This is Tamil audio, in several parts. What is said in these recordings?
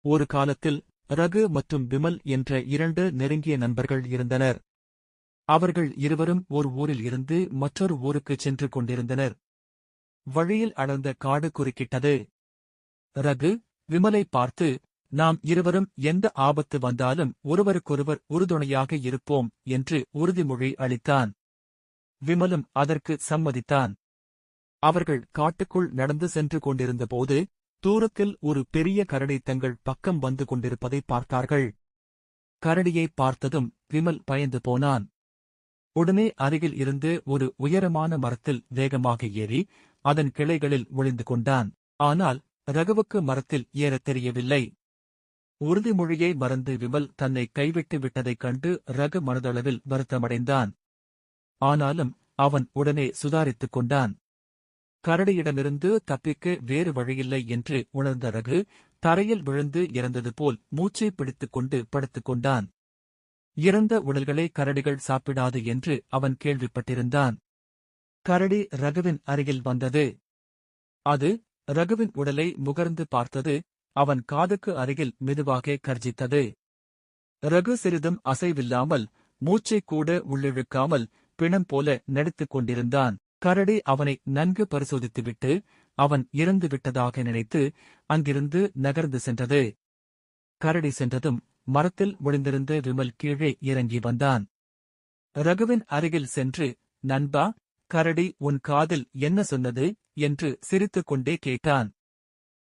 ஒரு காலத்தில் ரகு மற்றும் விமல் என்ற இரண்டு நெருங்கிய நண்பர்கள் இருந்தனர். அவர்கள் இருவரும் ஒரு ஊரில் இருந்து மற்றொரு ஊருக்குச் சென்று கொண்டிருந்தனர். வழியில் அடர்ந்த காடு குறுக்கிட்டது. ரகு விமலை பார்த்து, நாம் இருவரும் எந்த ஆபத்து வந்தாலும் ஒருவருக்கொருவர் உறுதுணையாக இருப்போம் என்று உறுதிமொழி அளித்தான். விமலும் அதற்கு சம்மதித்தான். அவர்கள் காட்டுக்குள் நடந்து சென்று கொண்டிருந்தபோது தூரத்தில் ஒரு பெரிய கரடி தங்கள் பக்கம் வந்து கொண்டிருப்பதை பார்த்தார்கள். கரடியை பார்த்ததும் விமல் பயந்து போனான். உடனே அருகில் இருந்து ஒரு உயரமான மரத்தில் வேகமாக ஏறி அதன் கிளைகளில் ஒளிந்து கொண்டான். ஆனால் ரகுவுக்கு மரத்தில் ஏறத் தெரியவில்லை. உறுதிமொழியை மறந்து விமல் தன்னை கைவிட்டு விட்டதைக் கண்டு ரகு மனதளவில் வருத்தமடைந்தான். ஆனாலும் அவன் உடனே சுதாரித்துக் கொண்டான். கரடியிடமிருந்து தப்பிக்க வேறு வழியில்லை என்று உணர்ந்த ரகு தரையில் விழுந்து இறந்தது போல் மூச்சை பிடித்துக் கொண்டு படுத்துக் கொண்டான். இறந்த உடல்களை கரடிகள் சாப்பிடாது என்று அவன் கேள்விப்பட்டிருந்தான். கரடி ரகுவின் அருகில் வந்தது. அது ரகுவின் உடலை முகர்ந்து பார்த்தது. அவன் காதுக்கு அருகில் மெதுவாக கர்ஜித்தது. ரகு சிறிதும் அசைவில்லாமல், மூச்சைக் கூட உள்ளிழுக்காமல் பிணம் போல நடித்துக் கொண்டிருந்தான். கரடி அவனை நன்கு பரிசோதித்துவிட்டு அவன் இறந்து விட்டதாக நினைத்து அங்கிருந்து நகர்ந்து சென்றது. கரடி சென்றதும் மரத்தில் ஒளிந்திருந்த விமல் கீழே இறங்கி வந்தான். ரகுவின் அருகில் சென்று, நண்பா, கரடி உன் காதில் என்ன சொன்னது என்று சிரித்துக் கொண்டே கேட்டான்.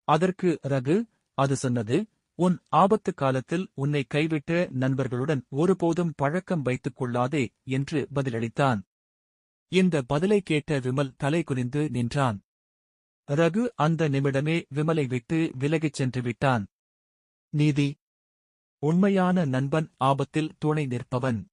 அதற்கு ரகு, அது சொன்னது, உன் ஆபத்து காலத்தில் உன்னை கைவிட்ட நண்பர்களுடன் ஒருபோதும் பழக்கம் வைத்துக் கொள்ளாதே என்று பதிலளித்தான். இந்த பதிலை கேட்ட விமல் தலை குனிந்து நின்றான். ரகு அந்த நிமிடமே விமலை விட்டு விலகிச் சென்று விட்டான். நீதி. உண்மையான நண்பன் ஆபத்தில் துணை நிற்பவன்.